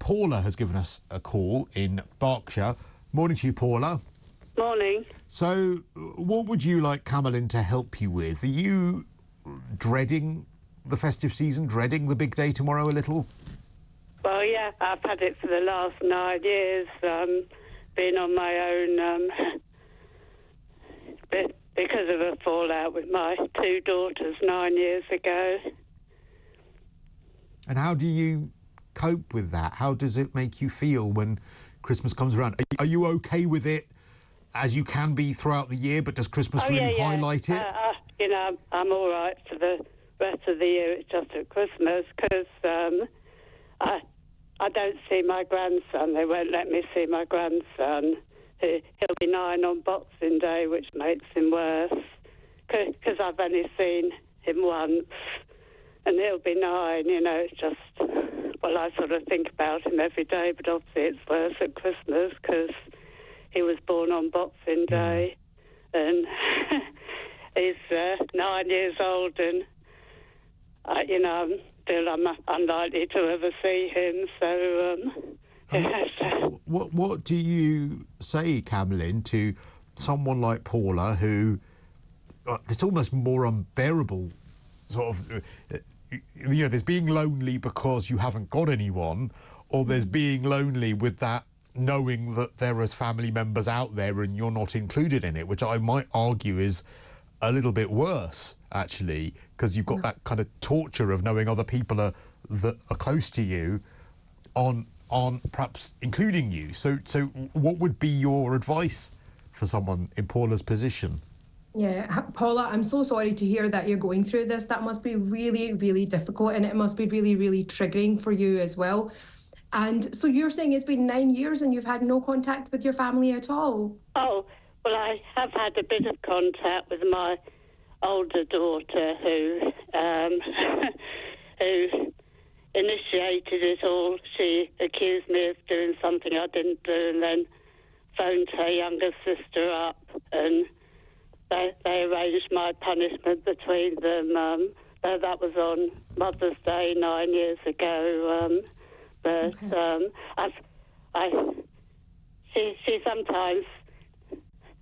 Paula has given us a call in Berkshire. Morning to you, Paula. Morning. So, what would you like Kamalyn to help you with? Are you dreading the festive season, dreading the big day tomorrow a little? Well, yeah, I've had it for the last 9 years, been on my own because of a fallout with my 2 daughters 9 years ago. And how do you cope with that? How does it make you feel when Christmas comes around? Are you okay with it as you can be throughout the year, but does Christmas highlight it? I'm all right for the rest of the year. It's just at Christmas because I don't see my grandson. They won't let me see my grandson. He'll be 9 on Boxing Day, which makes him worse because I've only seen him once. And he'll be 9, it's just, well, I sort of think about him every day, but obviously it's worse at Christmas because he was born on Boxing Day. And he's 9 years old, and, I'm unlikely to ever see him, so... What do you say, Kamalyn, to someone like Paula who, it's almost more unbearable, sort of... there's being lonely because you haven't got anyone, or there's being lonely with that knowing that there is family members out there and you're not included in it, which I might argue is a little bit worse, actually, because you've got that kind of torture of knowing other people that are close to you on perhaps including you. So what would be your advice for someone in Paula's position? Yeah, Paula, I'm so sorry to hear that you're going through this. That must be really, really difficult, and it must be really, really triggering for you as well. And so you're saying it's been 9 years and you've had no contact with your family at all? Oh, well, I have had a bit of contact with my older daughter who who initiated it all. She accused me of doing something I didn't do and then phoned her younger sister up, and they arranged my punishment between them. That was on Mother's Day 9 years ago. She sometimes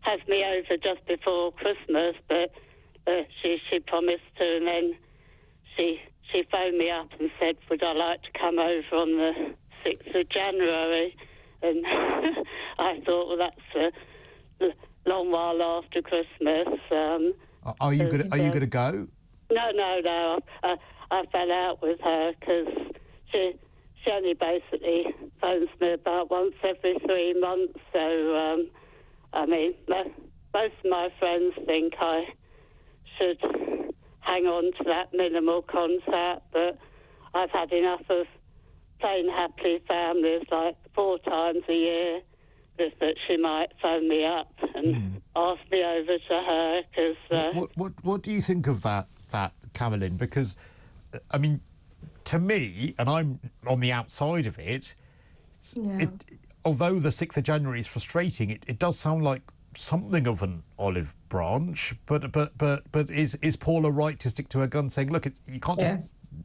has me over just before Christmas, but she promised to, and then she phoned me up and said, would I like to come over on the 6th of January? And I thought, well, that's a long while after Christmas. Are you going to go? No. I fell out with her because she only basically phones me about once every 3 months. So, most of my friends think I should hang on to that minimal contact, but I've had enough of plain happy families, like 4 times a year, that she might phone me up and ask me over to her. Cause, what do you think of that Kamalyn? Because, to me, and I'm on the outside of it, although the 6th of January is frustrating, it does sound like something of an olive branch. But is Paula right to stick to her gun, saying, look, you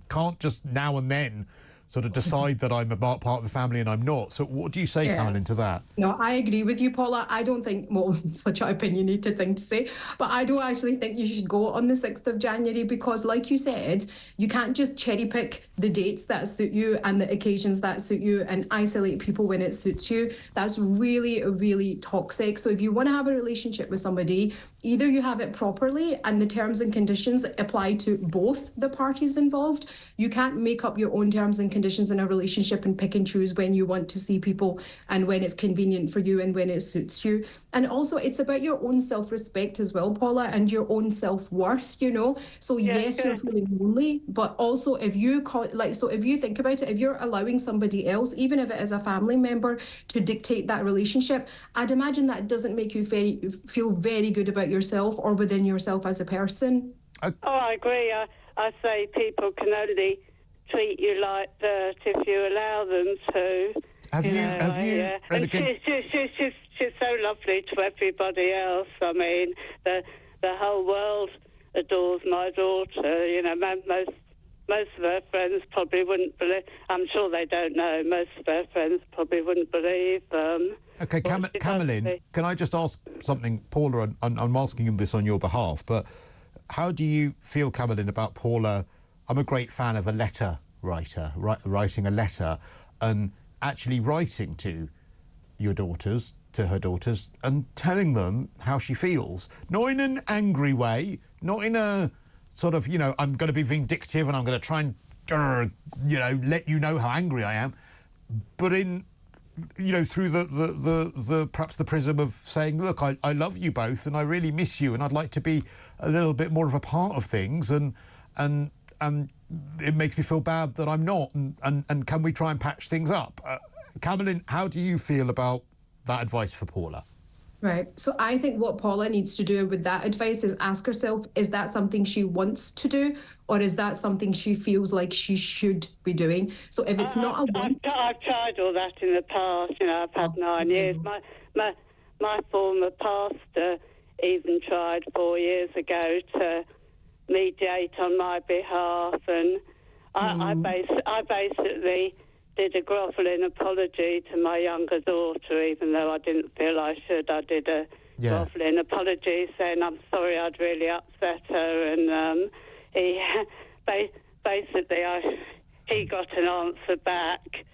can't just now and then sort of decide that I'm a part of the family and I'm not? So what do you say, Kamalyn, to that? No, I agree with you, Paula. I don't think, well, such an opinionated thing to say, but I don't actually think you should go on the 6th of January because, like you said, you can't just cherry pick the dates that suit you and the occasions that suit you and isolate people when it suits you. That's really, really toxic. So if you want to have a relationship with somebody, either you have it properly and the terms and conditions apply to both the parties involved. You can't make up your own terms and conditions in a relationship and pick and choose when you want to see people and when it's convenient for you and when it suits you. And also, it's about your own self-respect as well, Paula, and your own self-worth, So yes, you're feeling lonely, but also if you if you think about it, if you're allowing somebody else, even if it is a family member, to dictate that relationship, I'd imagine that doesn't make you feel very good about yourself or within yourself as a person. Oh, I agree. I say people can only treat you like dirt if you allow them to. Have you? And she's so lovely to everybody else. I mean, the whole world adores my daughter. most of her friends probably wouldn't believe. I'm sure they don't know. Most of her friends probably wouldn't believe. Okay, Kamalyn, can I just ask something, Paula? I'm asking this on your behalf, but how do you feel, Kamalyn, about Paula? I'm a great fan of a letter writer, writing a letter and actually writing to her daughters, and telling them how she feels. Not in an angry way, not in a sort of, I'm going to be vindictive and I'm going to try and, let you know how angry I am, but in, through the perhaps the prism of saying, look, I love you both and I really miss you and I'd like to be a little bit more of a part of things, and it makes me feel bad that I'm not, and can we try and patch things up? Kamalyn, how do you feel about that advice for Paula? Right. So I think what Paula needs to do with that advice is ask herself, is that something she wants to do, or is that something she feels like she should be doing? So if it's not a want... I've tried all that in the past. I've had 9 years. My former pastor even tried 4 years ago to mediate on my behalf, and I basically did a grovelling apology to my younger daughter, even though I didn't feel I should. I did a grovelling apology saying I'm sorry I'd really upset her, and he got an answer back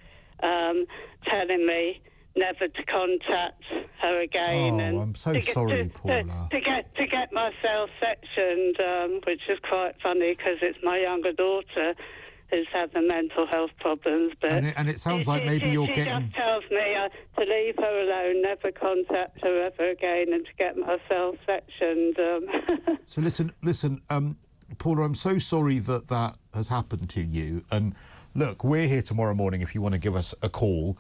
telling me never to contact her again. Oh, I'm so sorry, Paula. To get myself sectioned, which is quite funny because it's my younger daughter who's had the mental health problems. But and it sounds like maybe you're getting... She just tells me to leave her alone, never contact her ever again, and to get myself sectioned. So listen, Paula, I'm so sorry that has happened to you. And look, we're here tomorrow morning if you want to give us a call.